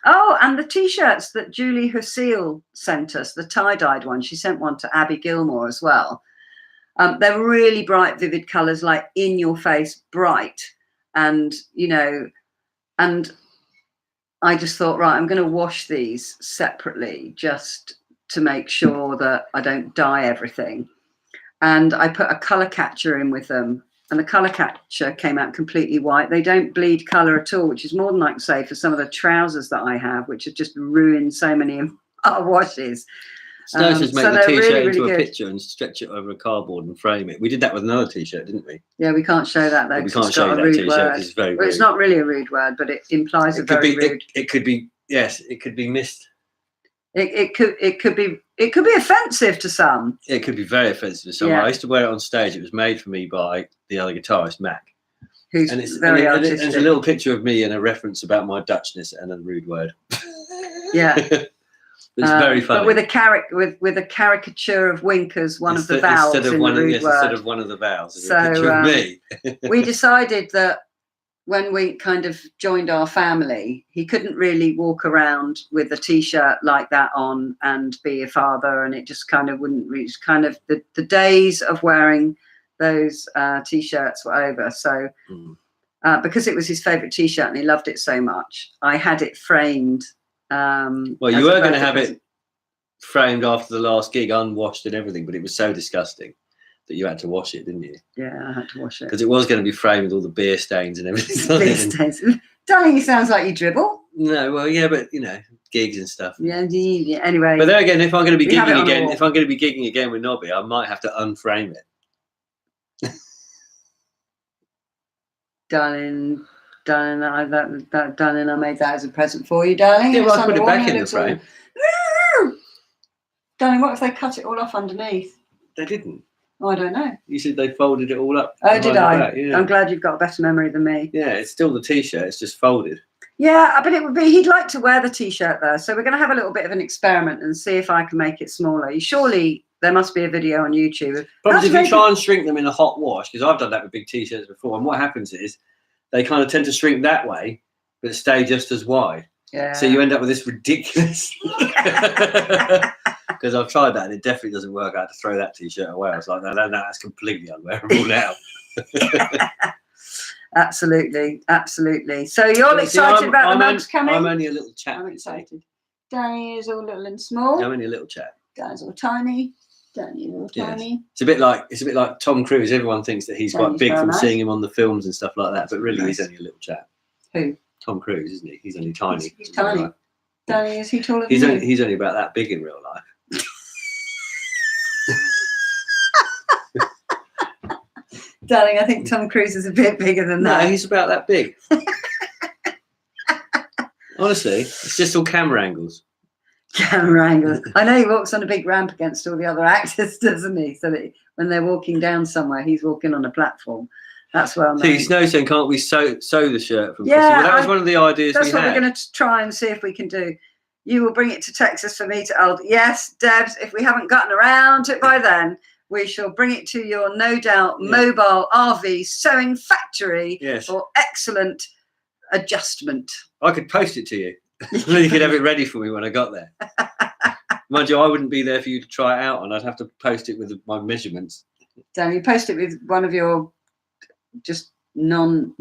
Oh, and the T-shirts that Julie Husil sent us, the tie-dyed one, she sent one to Abby Gilmore as well. They're really bright, vivid colours, like in your face, bright, and and I just thought, right, I'm going to wash these separately just to make sure that I don't dye everything. And I put a colour catcher in with them, and the colour catcher came out completely white. They don't bleed colour at all, which is more than I can say for some of the trousers that I have, which have just ruined so many of our washes. Just make the T-shirt into a picture and stretch it over a cardboard and frame it. We did that with another T-shirt, didn't we? Yeah, we can't show that though. We can't show that T-shirt. It's very rude. Well, it's not really a rude word, but it implies a very rude. It could be. Yes, it could be missed. It could be offensive to some. It could be very offensive to some. Yeah. I used to wear it on stage. It was made for me by the other guitarist, Mac. Who's very artistic. There's a little picture of me and a reference about my Dutchness and a rude word. Yeah. It's very funny. But with a caricature of Winkers, one of the vowels instead of one of the vowels. So me. We decided that when we kind of joined our family, he couldn't really walk around with a T-shirt like that on and be a father, and it just kind of wouldn't reach. Kind of the days of wearing those T-shirts were over. So because it was his favourite T-shirt and he loved it so much, I had it framed. Well, you were going to have it framed after the last gig, unwashed and everything, but it was so disgusting that you had to wash it, didn't you? Yeah, I had to wash it. Because it was going to be framed with all the beer stains and everything. Beer stains. Darling, it sounds like you dribble. No, well, yeah, but, gigs and stuff. Yeah, anyway. But then again, if I'm going to be gigging again with Nobby, I might have to unframe it. Darling, I made that as a present for you, darling. Yeah, well, I put it back in the frame. Darling, what if they cut it all off underneath? They didn't. Oh, I don't know. You said they folded it all up. Oh, did I? Yeah. I'm glad you've got a better memory than me. Yeah, it's still the T-shirt. It's just folded. Yeah, but it would be, he'd like to wear the T-shirt though. So we're going to have a little bit of an experiment and see if I can make it smaller. Surely there must be a video on YouTube. Probably if you try and shrink them in a hot wash, because I've done that with big T-shirts before, and what happens is they kind of tend to shrink that way, but stay just as wide. Yeah. So you end up with this ridiculous. Because I've tried that and it definitely doesn't work. I had to throw that T-shirt away. I was like, no, that's completely unwearable now. Absolutely. So you're all excited about the mums coming? I'm only a little chap. I'm excited. Danny is all little and small. I'm only a little chap. Danny's all tiny. Danny's all tiny. It's a bit like Tom Cruise. Everyone thinks that he's quite big from seeing him on the films and stuff like that, but really he's only a little chap. Who? Tom Cruise, isn't he? He's only tiny. He's tiny. Like, Danny, is he taller than you? He's only about that big in real life. Darling, I think Tom Cruise is a bit bigger than that. No, he's about that big. Honestly, it's just all camera angles. Camera angles. I know he walks on a big ramp against all the other actors, doesn't he? So that when they're walking down somewhere, he's walking on a platform. That's well known. See, Snowstone, can't we sew the shirt from Chrissy? Well, that was one of the ideas that's we what had. We're going to try and see if we can do. You will bring it to Texas for me to Yes, Debs, if we haven't gotten around to it by then, we shall bring it to your no doubt mobile RV sewing factory for excellent adjustment. I could post it to you. Then you could have it ready for me when I got there. Mind you, I wouldn't be there for you to try it out on. I'd have to post it with my measurements. Dan, you post it with one of your just non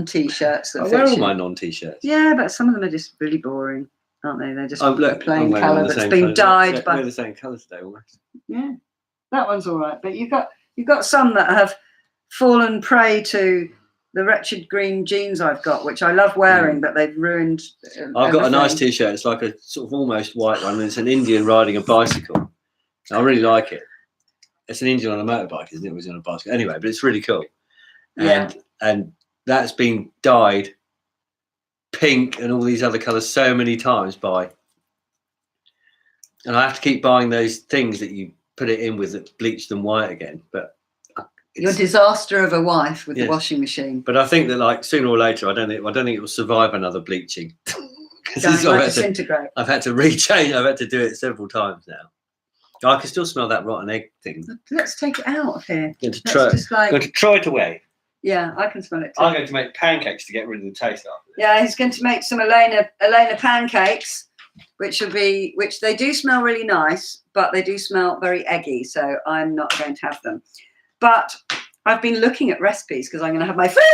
T-shirts. I wear all my non-T-shirts. Yeah, but some of them are just really boring, aren't they? They're just a plain colour that's been dyed. They're the same colour today almost. Yeah, that one's all right. But you've got some that have fallen prey to the wretched green jeans I've got, which I love wearing, but they've ruined. I've got a nice T-shirt. It's like a sort of almost white one. And it's an Indian riding a bicycle. I really like it. It's an Indian on a motorbike, isn't it? It was on a bicycle. Anyway, but it's really cool. And that's been dyed pink and all these other colours so many times by. And I have to keep buying those things that you put it in with that bleach them white again. But your disaster of a wife with the washing machine. But I think that like sooner or later, I don't think it will survive another bleaching. Disintegrate. I've had to rechange. I've had to do it several times now. I can still smell that rotten egg thing. Let's take it out of here. Going to try it away. Yeah, I can smell it too. I'm going to make pancakes to get rid of the taste after this. Yeah, he's going to make some Elena pancakes, which they do smell really nice, but they do smell very eggy, so I'm not going to have them. But I've been looking at recipes because I'm going to have my fridge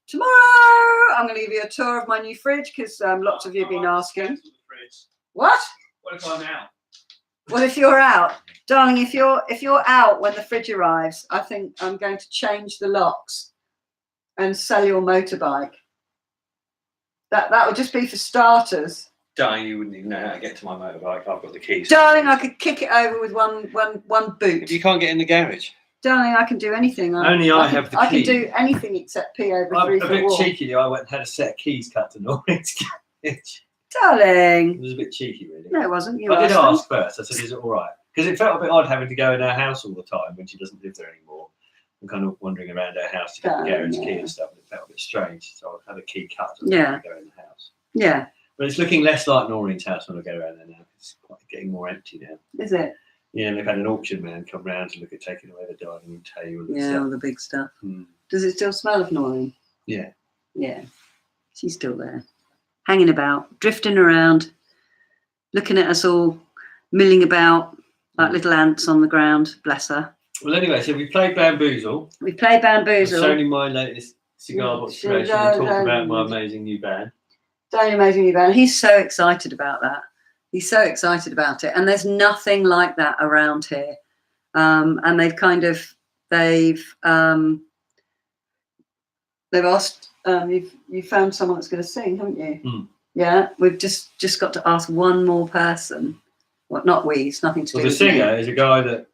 tomorrow. I'm going to give you a tour of my new fridge because lots of you have been asking. What? What if I'm out? Well, if you're out, darling, if you're out when the fridge arrives, I think I'm going to change the locks and sell your motorbike. That would just be for starters. Darling, you wouldn't even know how to get to my motorbike. I've got the keys. Darling, I could kick it over with one boot. If you can't get in the garage. Darling, I can do anything. I have the key. I can do anything except pee over 3 foot wall. A bit cheeky. I went and had a set of keys cut to Noreen's garage. Darling. It was a bit cheeky, really. No, it wasn't. I did ask first. I said, is it all right? Because it felt a bit odd having to go in her house all the time when she doesn't live there anymore. And kind of wandering around her house to get the garage key and stuff. And it felt a bit strange. So I had a key cut to go in the house. Yeah. But it's looking less like Noreen's house when I go around there now. It's quite getting more empty now. Is it? Yeah, and they've had an auction man come round to look at taking away the dining room table. All the big stuff. Does it still smell of Noreen? Yeah. Yeah. She's still there. Hanging about, drifting around, looking at us all, milling about like little ants on the ground. Bless her. Well, anyway, so we played Bamboozle. It's only my latest cigar box creation. We'll talk about my amazing new band. Amazing new band. He's so excited about that. He's so excited about it, and there's nothing like that around here. And they've asked. You found someone that's going to sing, haven't you? Yeah, we've just got to ask one more person. Well, not we. It's nothing to do. Well, the singer is a guy that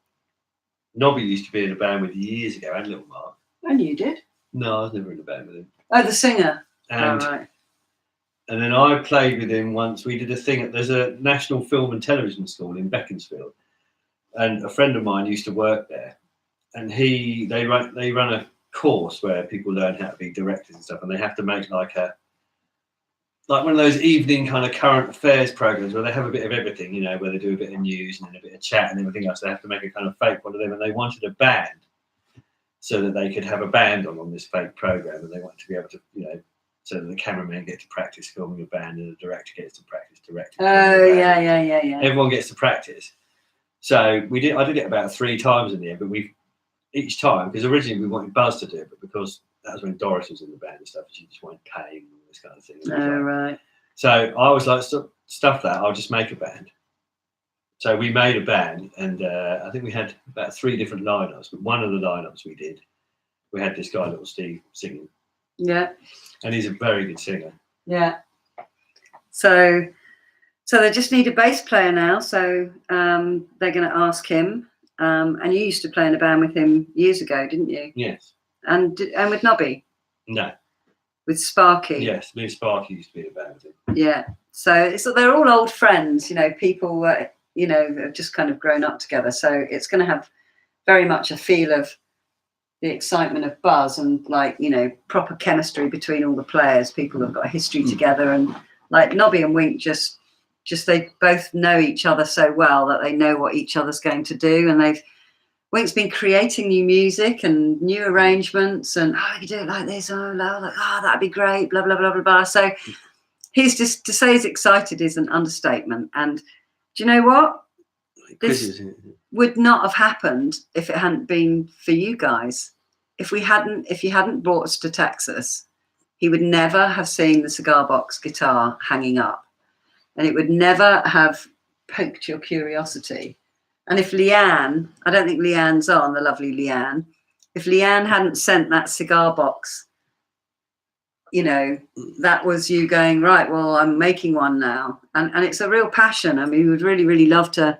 Nobby used to be in a band with years ago, and Little Mark. And you did? No, I was never in a band with him. Oh, the singer. Right. And then I played with him once. We did a thing. There's a National Film and Television School in Beaconsfield, and a friend of mine used to work there. And they run a course where people learn how to be directors and stuff, and they have to make like one of those evening kind of current affairs programs where they have a bit of everything, you know, where they do a bit of news and then a bit of chat and everything else. They have to make a kind of fake one of them, and they wanted a band so that they could have a band on this fake program, and they wanted to be able to, you know, so that the cameraman gets to practice filming the band and the director gets to practice directing. Oh, yeah. Everyone gets to practice. So I did it about 3 times in the end, but each time, because originally we wanted Buzz to do it, but because that was when Doris was in the band and stuff, and she just wanted Kane and all this kind of thing. Oh, right. So I was like, stuff that, I'll just make a band. So we made a band, and I think we had about 3 different lineups, but one of the lineups we had this guy, Little Steve, singing. Yeah. And he's a very good singer. Yeah. So they just need a bass player now. So they're going to ask him. And you used to play in a band with him years ago, didn't you? Yes. And with Nobby? No. With Sparky? Yes, me and Sparky used to be in a band with him. Yeah. So they're all old friends, people have just kind of grown up together. So it's going to have very much a feel of the excitement of Buzz and proper chemistry between all the players. People have got a history together, and like Nobby and Wink just they both know each other so well that they know what each other's going to do, and Wink's been creating new music and new arrangements, and we could do it like this, that'd be great, blah blah blah blah blah. So he's just, to say he's excited is an understatement. And do you know what? This would not have happened if it hadn't been for you guys. If you hadn't brought us to Texas, he would never have seen the cigar box guitar hanging up, and it would never have piqued your curiosity. And if Leanne, I don't think Leanne's on, the lovely Leanne, if Leanne hadn't sent that cigar box, that was you going, right, well, I'm making one now. And it's a real passion. I mean, we would really, really love to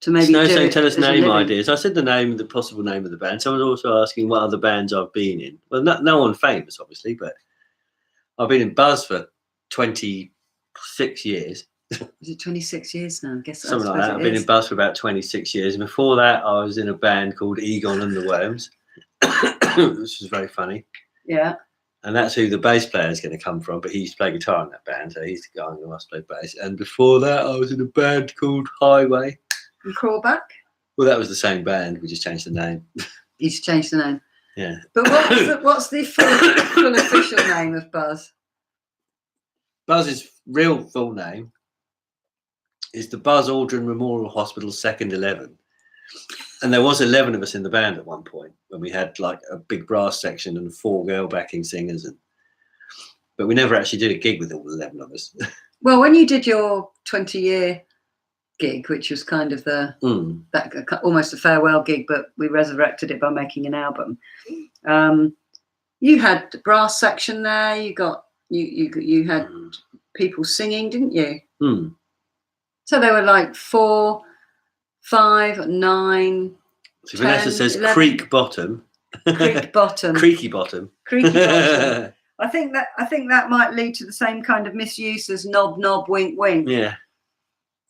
maybe tell us name ideas. I said the possible name of the band. Someone's also asking what other bands I've been in. Well, no one famous, obviously, but I've been in Buzz for 26 years. Is it 26 years now? I guess something like that. I've been in Buzz for about 26 years. And before that, I was in a band called Egon and the Worms, which was very funny. Yeah. And that's who the bass player is going to come from. But he used to play guitar in that band, so he's the guy who must play bass. And before that, I was in a band called Highway. And Crawlback? Well, that was the same band. We just changed the name. You just changed the name. Yeah. But what's the full official name of Buzz? Buzz's real full name is the Buzz Aldrin Memorial Hospital Second 11. And there was 11 of us in the band at one point when we had like a big brass section and 4 girl backing singers. But we never actually did a gig with all 11 of us. Well, when you did your 20-year gig, which was kind of that almost a farewell gig, but we resurrected it by making an album. You had the brass section there. You got you had people singing, didn't you? Mm. So there were like 4, 5, 9. So Vanessa says 11. Creek Bottom. Creek Bottom. Creaky Bottom. Creaky Bottom. I think that might lead to the same kind of misuse as Knob Wink Wink. Yeah.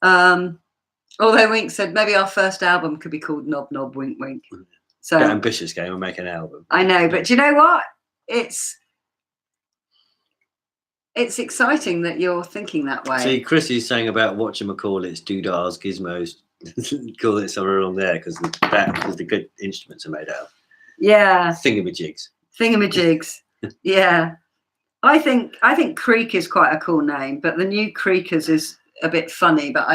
Although Wink said maybe our first album could be called Knob Wink Wink. So an ambitious game and make an album. I know, but do you know what? It's exciting that you're thinking that way. See, Chris is saying about whatchamacallits, doodahs, gizmos. Call it somewhere along there because the good instruments are made out of. Yeah. Thingamajigs. Yeah. I think Creek is quite a cool name, but the new Creakers is a bit funny. But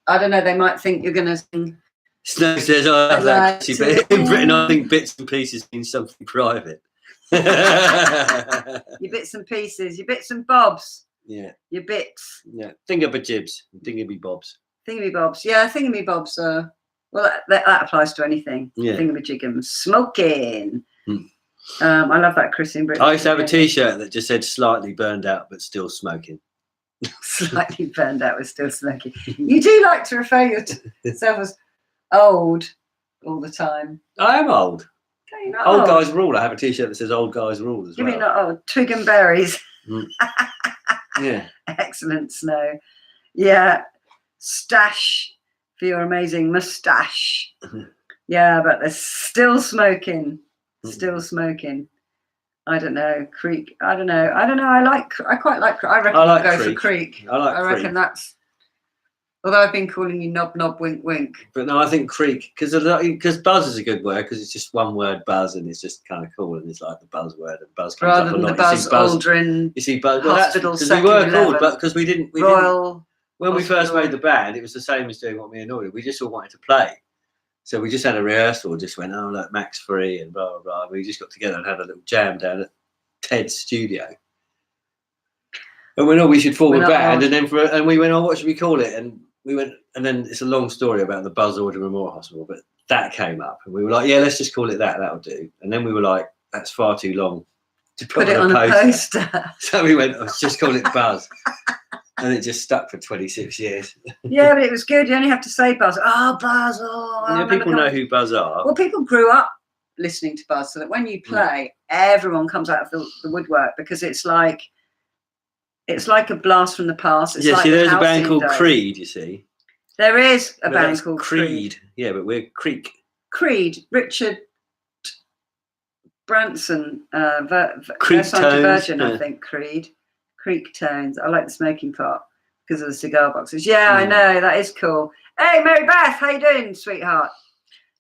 I don't know. They might think you're going to sing. Snow says, "I have that." But in Britain, I think bits and pieces means something private. Your bits and pieces, your bits and bobs. Yeah. Your bits. Yeah. Thingamajibs, thingamybobs. Thingamybobs. Yeah, thingamybobs. Well, that applies to anything. Yeah. Thingamajigum. Smoking. I love that Chris in Britain. I used to have a T-shirt that just said "slightly burned out but still smoking." Slightly burned out but still smoking. You do like to refer yourself as old all the time. I am old. Okay, not old guys rule. I have a T-shirt that says "Old guys rule" as well. You mean not old? Twig and berries. Yeah. Excellent, Snow. Yeah. Stash for your amazing moustache. Yeah, but they're still smoking. Still smoking. I don't know. Creek. I don't know. I quite like. I reckon I'll go for Creek. I reckon that's Although I've been calling you Knob Knob Wink Wink. But no, I think creak, because buzz is a good word, because it's just one word, buzz, and it's just kind of cool, and it's like the buzzword, and buzz comes Rather up a than lot. the Buzz Aldrin you see buzz, Hospital because we were called, but because we didn't, Royal when we first Hospital. made the band, it was the same as doing What Me Annoyed. We just all wanted to play. So we just had a rehearsal, just went, oh, look, Mac's free, and blah, blah, blah. We just got together and had a little jam down at Ted's studio. And we know we should form a band, and we went, oh, what should we call it? And we went, and then it's a long story about the Buzz Aldrin Memorial Hospital, but that came up, and we were like, yeah, let's just call it that. That'll do. And then we were like, that's far too long to put it on a poster. So we went, let's just call it Buzz, and it just stuck for 26 years. Yeah, but it was good. You only have to say Buzz. Oh, Buzz. Oh, yeah, people know who Buzz are. Well, people grew up listening to Buzz, so that when you play, everyone comes out of the woodwork, because it's like a blast from the past. It's like there's a band called Creed, you see. There is a band called Creed. Yeah, but we're Creek. Creed, Richard Branson, Creek Tones, Virgin, I think, Creed. Creek Tones. I like the smoking part because of the cigar boxes. Yeah, I know, that is cool. Hey, Mary Beth, how you doing, sweetheart?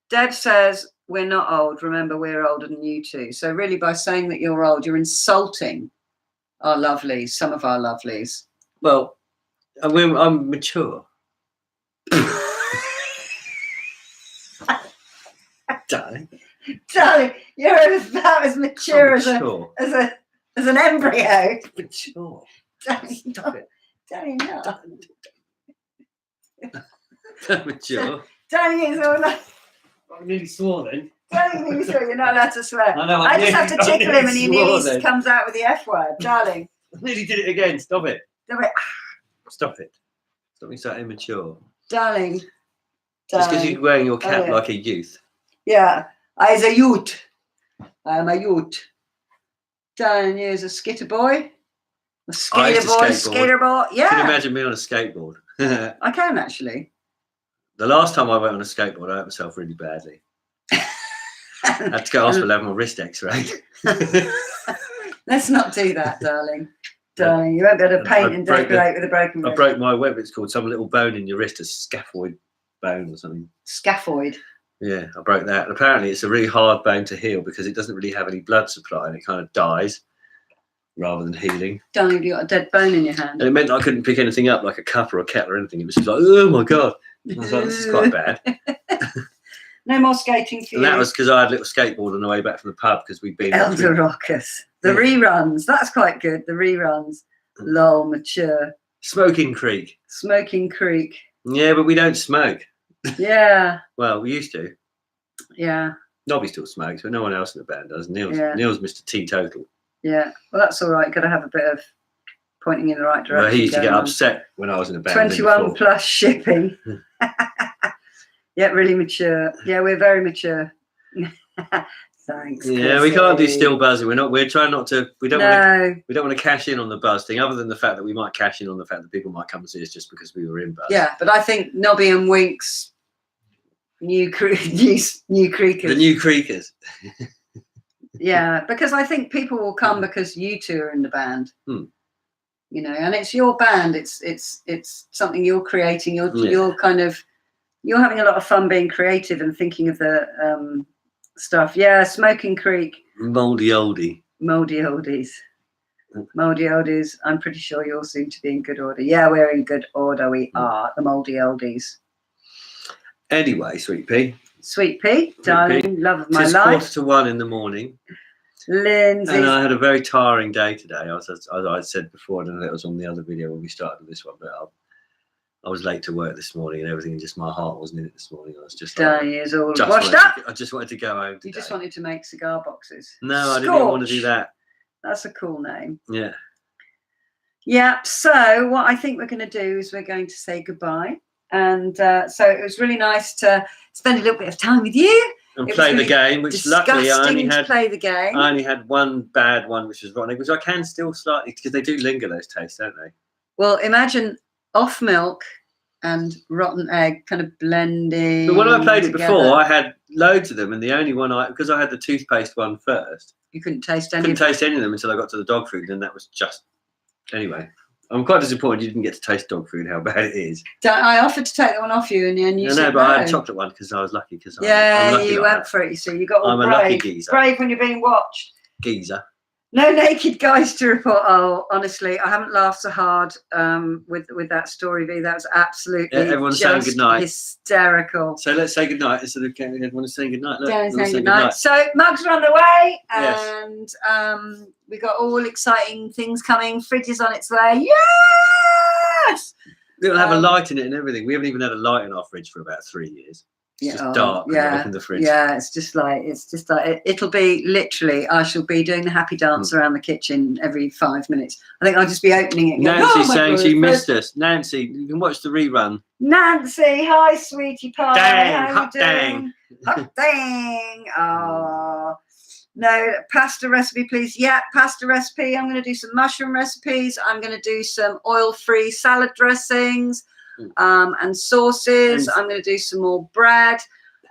Deb says, we're not old. Remember, we're older than you two. So really, by saying that you're old, you're insulting our lovelies, some of our lovelies. Well, I'm mature. Darling, you're about as mature as an embryo. Mature. Stop it. Danny, no. Mature. Danny is all like. I nearly swore then. Danny, you're not allowed to swear. I know. I just have to tickle him, and he nearly comes out with the F word, darling. I nearly did it again. Stop it. Stop it. Stop it. Stop being so immature. Darling. Just because you're wearing your cap like a youth. Yeah. I am a youth. Darling is a skater boy. A skater boy. Yeah. Can you imagine me on a skateboard? I can, actually. The last time I went on a skateboard, I hurt myself really badly. I had to go to hospital, have my wrist x-rayed. Let's not do that, darling. Darling, you won't be able to paint and decorate with a broken wrist. I broke my web. It's called some little bone in your wrist, a scaphoid bone or something. Scaphoid. Yeah, I broke that. And apparently it's a really hard bone to heal because it doesn't really have any blood supply and it kind of dies rather than healing. Darling, you got a dead bone in your hand. And it meant I couldn't pick anything up, like a cup or a kettle or anything. It was just like, oh my God. I was like, this is quite bad. No more skating for you. And that was because I had a little skateboard on the way back from the pub because we'd been... Elder Rockers. The reruns. That's quite good. The reruns. Lol, mature. Smoking Creek. Smoking Creek. Yeah, but we don't smoke. Yeah. Well, we used to. Yeah. Nobby still smokes, but no one else in the band does. Neil's Mr. Teetotal. Yeah. Well, that's all right. Got to have a bit of pointing in the right direction. Well, he used to get upset when I was in a band. 21 plus shipping. Yeah, really mature. Yeah, we're very mature. Thanks. Yeah, we can't do still buzzing. We're trying not to. We don't want to cash in on the buzz thing, other than the fact that we might cash in on the fact that people might come and see us just because we were in buzz. Yeah, but I think Nobby and Wink's new creakers. The new creakers. Yeah, because I think people will come because you two are in the band. You know, and it's your band. It's something you're creating. You're kind of having a lot of fun being creative and thinking of the stuff. Yeah, Smoking Creek. Moldy oldies. I'm pretty sure you all seem to be in good order. Yeah, we're in good order. We are the moldy oldies. Anyway, Sweet Pea. Sweet Pea, darling, love of my life. It's 1:45 in the morning. Lindsay. And I had a very tiring day today. As I said before, I don't know if it was on the other video when we started this one, but I was late to work this morning and everything, and just my heart wasn't in it this morning. I was just like, is all washed up. I just wanted to go home today. You just wanted to make cigar boxes. No, I didn't even want to do that. That's a cool name. Yeah. Yeah. So what I think we're going to do is we're going to say goodbye. And so it was really nice to spend a little bit of time with you. And play the game, which luckily I only had one bad one, which was rotten egg, which I can still slightly, because they do linger, those tastes, don't they? Well, imagine off milk and rotten egg kind of blending. But when I played it before, I had loads of them, and the only one because I had the toothpaste one first. You couldn't taste any. Couldn't taste any of them until I got to the dog food, and that was just anyway. I'm quite disappointed you didn't get to taste dog food. How bad it is. I offered to take that one off you, and you said No, but no. I had a chocolate one because I was lucky. Because yeah, I'm lucky you like went that. for it. You see, you got all I'm a brave. lucky geezer. Brave when you're being watched. Geezer. No naked guys to report. Oh, honestly, I haven't laughed so hard with that story, V. That was absolutely everyone's saying goodnight. Hysterical. So let's say goodnight instead of everyone is saying goodnight. Saying goodnight. So mugs are on the way, and yes. We got all exciting things coming. Fridge is on its way. Yes. It'll have a light in it and everything. We haven't even had a light in our fridge for about 3 years. It's just dark in the fridge. Yeah, it's just like it'll be literally. I shall be doing the happy dance around the kitchen every 5 minutes. I think I'll just be opening it. Nancy's saying she missed us. Nancy, you can watch the rerun. Nancy, hi, sweetie pie. Dang, how you doing? Hot dang. Oh. No, pasta recipe, please. Yeah, pasta recipe. I'm going to do some mushroom recipes. I'm going to do some oil-free salad dressings. And sauces. I'm going to do some more bread.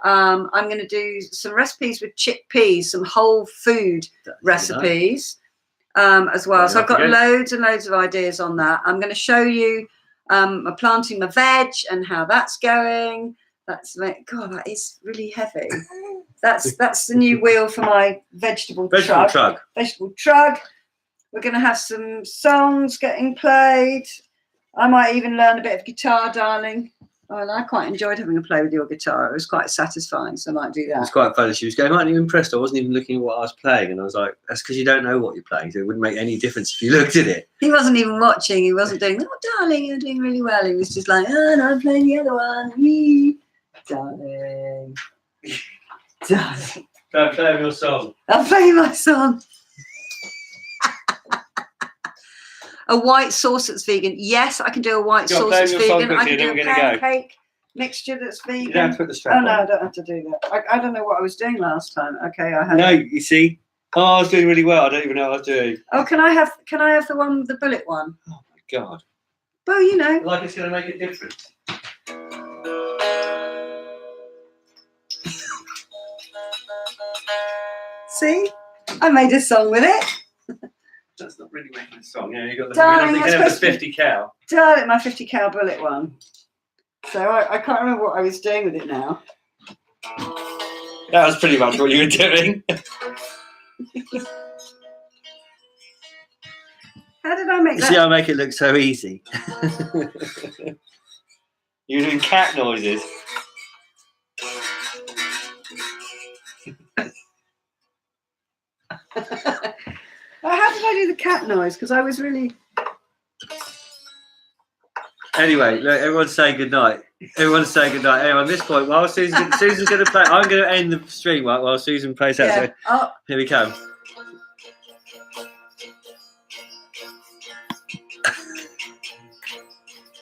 I'm going to do some recipes with chickpeas, some whole food recipes as well. So I've got loads and loads of ideas on that. I'm going to show you planting my veg and how that's going. God, that is really heavy. That's the new wheel for my vegetable truck. Vegetable truck. We're going to have some songs getting played. I might even learn a bit of guitar, darling. Oh, and I quite enjoyed having a play with your guitar. It was quite satisfying, so I might do that. It was quite funny. She was going, aren't you impressed? I wasn't even looking at what I was playing. And I was like, that's because you don't know what you're playing. So it wouldn't make any difference if you looked at it. He wasn't even watching. He wasn't doing, oh, darling, you're doing really well. He was just like, oh, no, I'm playing the other one. Wee. Darling. Darling. Go play your song. I'll play my song. A white sauce that's vegan. Yes, I can do a white sauce that's vegan. I can do a pancake mixture that's vegan. You don't have to put the strap on. No, I don't have to do that. I don't know what I was doing last time. Okay, I had. No, you see. Oh, I was doing really well. I don't even know what I was doing. Oh, can I have the one, the bullet one? Oh my God. Well, you know. Like it's going to make a difference. See, I made a song with it. That's not really making a song. Yeah, you got the. Darling, you can have the 50 cal. Darling, my 50 cal bullet one. So I can't remember what I was doing with it now. That was pretty much what you were doing. How did I make that? See how I make it look so easy. You're doing cat noises. How did I do the cat noise? Because I was really. Anyway, look, everyone's saying goodnight. Everyone's saying goodnight. Anyway, at this point, while Susan's going to play, I'm going to end the stream while Susan plays out. Yeah. So here we come.